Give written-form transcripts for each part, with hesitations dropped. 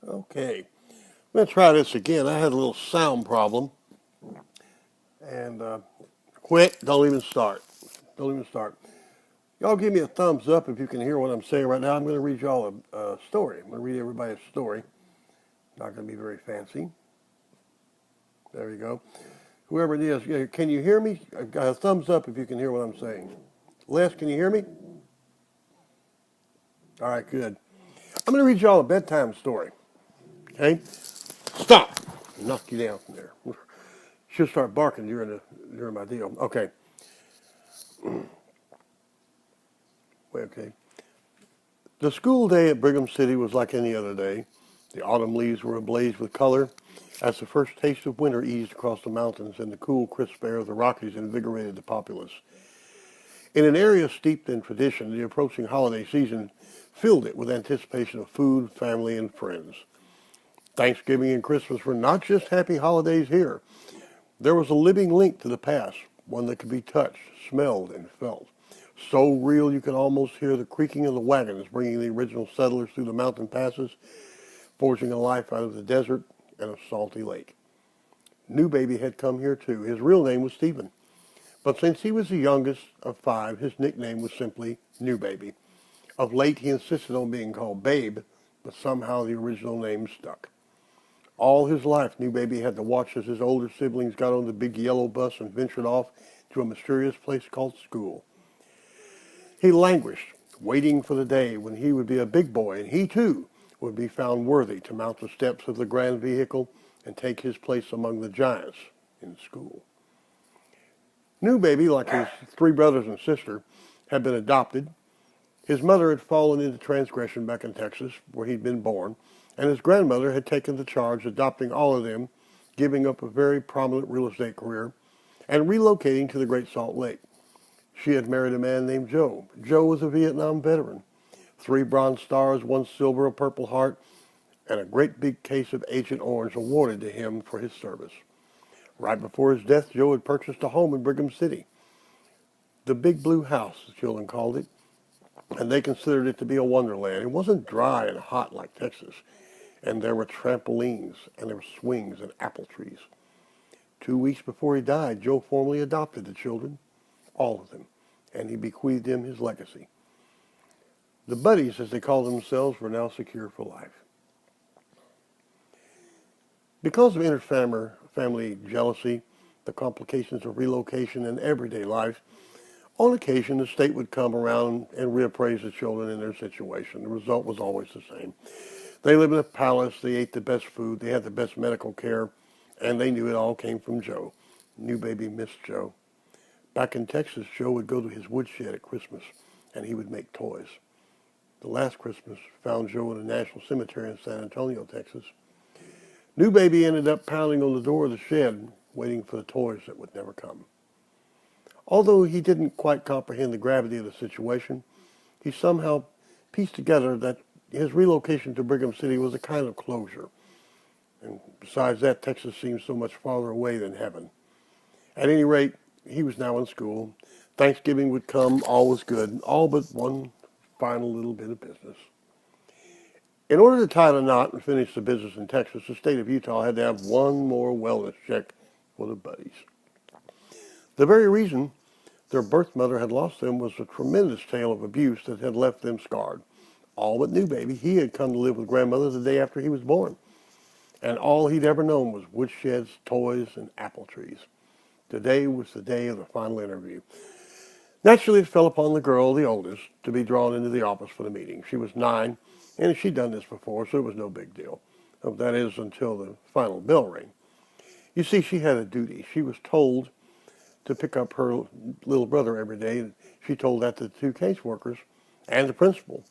Okay, I'm going to try this again. I had a little sound problem. And quit. Don't even start. Don't even start. Y'all give me a thumbs up if you can hear what I'm saying right now. I'm going to read y'all a story. I'm going to read everybody a story. Not going to be very fancy. There you go. Whoever it is, can you hear me? A thumbs up if you can hear what I'm saying. Les, can you hear me? All right, good. I'm going to read y'all a bedtime story. Okay? Stop. Knock you down from there. She'll start barking during my deal. Okay. Okay. The school day at Brigham City was like any other day. The autumn leaves were ablaze with color as the first taste of winter eased across the mountains and the cool, crisp air of the Rockies invigorated the populace. In an area steeped in tradition, the approaching holiday season filled it with anticipation of food, family, and friends. Thanksgiving and Christmas were not just happy holidays here. There was a living link to the past, one that could be touched, smelled, and felt. So real you could almost hear the creaking of the wagons bringing the original settlers through the mountain passes, forging a life out of the desert and a salty lake. New Baby had come here too. His real name was Stephen. But since he was the youngest of five, his nickname was simply New Baby. Of late, he insisted on being called Babe, but somehow the original name stuck. All his life, New Baby had to watch as his older siblings got on the big yellow bus and ventured off to a mysterious place called school. He languished, waiting for the day when he would be a big boy, and he too would be found worthy to mount the steps of the grand vehicle and take his place among the giants in school. New Baby, like his three brothers and sister, had been adopted. His mother had fallen into transgression back in Texas, where he'd been born, and his grandmother had taken the charge, adopting all of them, giving up a very prominent real estate career, and relocating to the Great Salt Lake. She had married a man named Joe. Joe was a Vietnam veteran. 3 Bronze Stars, 1 Silver, a Purple Heart, and a great big case of Agent Orange awarded to him for his service. Right before his death, Joe had purchased a home in Brigham City. The Big Blue House, the children called it, and they considered it to be a wonderland. It wasn't dry and hot like Texas, and there were trampolines, and there were swings and apple trees. 2 weeks before he died, Joe formally adopted the children, all of them, and he bequeathed them his legacy. The buddies, as they called themselves, were now secure for life. Because of inter-family jealousy, the complications of relocation and everyday life, on occasion the state would come around and reappraise the children in their situation. The result was always the same. They lived in a palace, they ate the best food, they had the best medical care, and they knew it all came from Joe. New Baby missed Joe. Back in Texas, Joe would go to his woodshed at Christmas, and he would make toys. The last Christmas found Joe in a national cemetery in San Antonio, Texas. New Baby ended up pounding on the door of the shed, waiting for the toys that would never come. Although he didn't quite comprehend the gravity of the situation, he somehow pieced together that his relocation to Brigham City was a kind of closure. And besides that, Texas seemed so much farther away than heaven. At any rate, he was now in school. Thanksgiving would come, all was good, all but one final little bit of business. In order to tie the knot and finish the business in Texas, the state of Utah had to have one more wellness check for the buddies. The very reason their birth mother had lost them was a tremendous tale of abuse that had left them scarred. All but New Baby. He had come to live with grandmother the day after he was born. And all he'd ever known was woodsheds, toys, and apple trees. Today was the day of the final interview. Naturally, it fell upon the girl, the oldest, to be drawn into the office for the meeting. She was 9, and she'd done this before, so it was no big deal. That is, until the final bell rang. You see, she had a duty. She was told to pick up her little brother every day. She told that to the 2 caseworkers and the principal.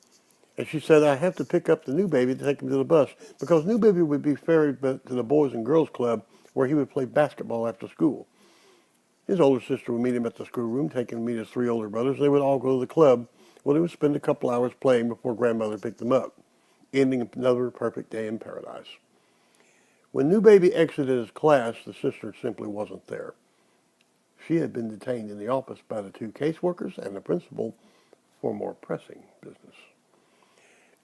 And she said, I have to pick up the New Baby to take him to the bus, because New Baby would be ferried to the Boys and Girls Club where he would play basketball after school. His older sister would meet him at the schoolroom, take him to meet his 3 older brothers. They would all go to the club where they would spend a couple hours playing before grandmother picked them up, ending another perfect day in paradise. When New Baby exited his class, the sister simply wasn't there. She had been detained in the office by the 2 caseworkers and the principal for more pressing business.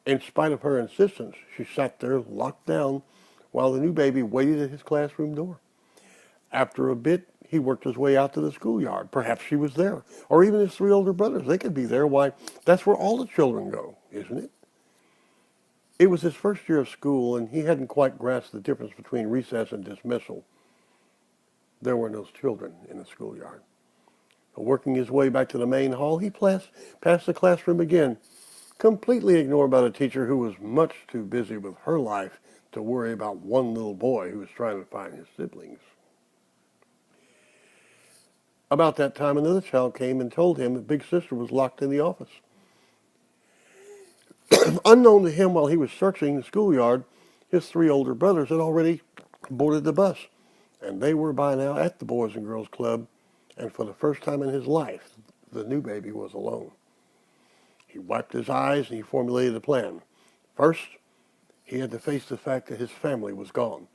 In spite of her insistence, she sat there locked down while the new baby waited at his classroom door. After a bit, he worked his way out to the schoolyard. Perhaps she was there. Or even his three older brothers. They could be there. Why, that's where all the children go, isn't it? It was his first year of school, and he hadn't quite grasped the difference between recess and dismissal. There were no children in the schoolyard. Working his way back to the main hall, he passed the classroom again, completely ignored by the teacher who was much too busy with her life to worry about one little boy who was trying to find his siblings. About that time, another child came and told him that Big Sister was locked in the office. Unknown to him, while he was searching the schoolyard, his three older brothers had already boarded the bus, and they were by now at the Boys and Girls Club, and for the first time in his life, the new baby was alone. He wiped his eyes and he formulated a plan. First, he had to face the fact that his family was gone.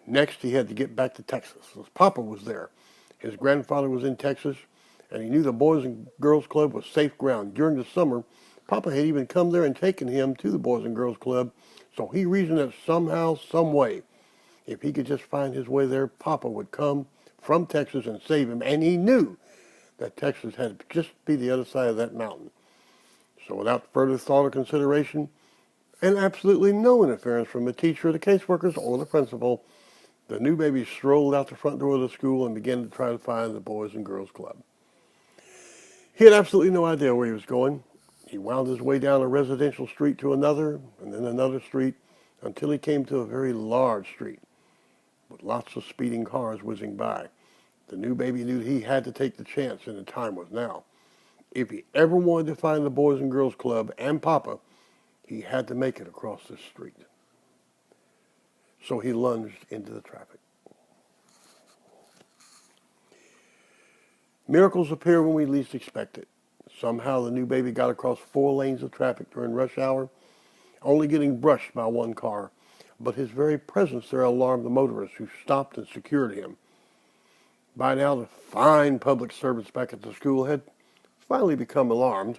Next, he had to get back to Texas. His papa was there. His grandfather was in Texas, and he knew the Boys and Girls Club was safe ground. During the summer, Papa had even come there and taken him to the Boys and Girls Club, so he reasoned that somehow, some way, if he could just find his way there, Papa would come from Texas and save him, and he knew that Texas had to just be the other side of that mountain. So without further thought or consideration, and absolutely no interference from the teacher, the caseworkers, or the principal, the new baby strolled out the front door of the school and began to try to find the Boys and Girls Club. He had absolutely no idea where he was going. He wound his way down a residential street to another, and then another street, until he came to a very large street with lots of speeding cars whizzing by. The new baby knew he had to take the chance, and the time was now. If he ever wanted to find the Boys and Girls Club and Papa, he had to make it across this street. So he lunged into the traffic. Miracles appear when we least expect it. Somehow the new baby got across 4 lanes of traffic during rush hour, only getting brushed by one car. But his very presence there alarmed the motorists, who stopped and secured him. By now, the fine public servants back at the school had finally become alarmed.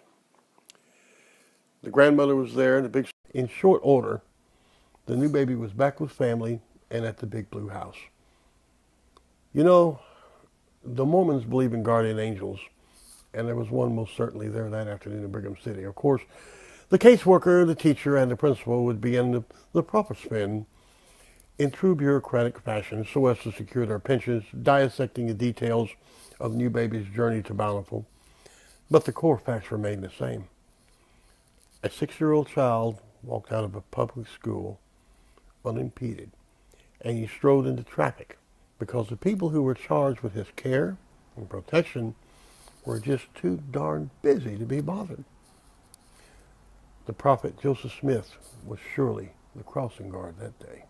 The grandmother was there, and in short order, the new baby was back with family and at the big blue house. You know, the Mormons believe in guardian angels, and there was one most certainly there that afternoon in Brigham City. Of course, the caseworker, the teacher, and the principal would begin the proper spin in true bureaucratic fashion so as to secure their pensions, dissecting the details of the new baby's journey to Bountiful. But the core facts remained the same. A 6-year-old child walked out of a public school unimpeded, and he strode into traffic because the people who were charged with his care and protection were just too darn busy to be bothered. The prophet Joseph Smith was surely the crossing guard that day.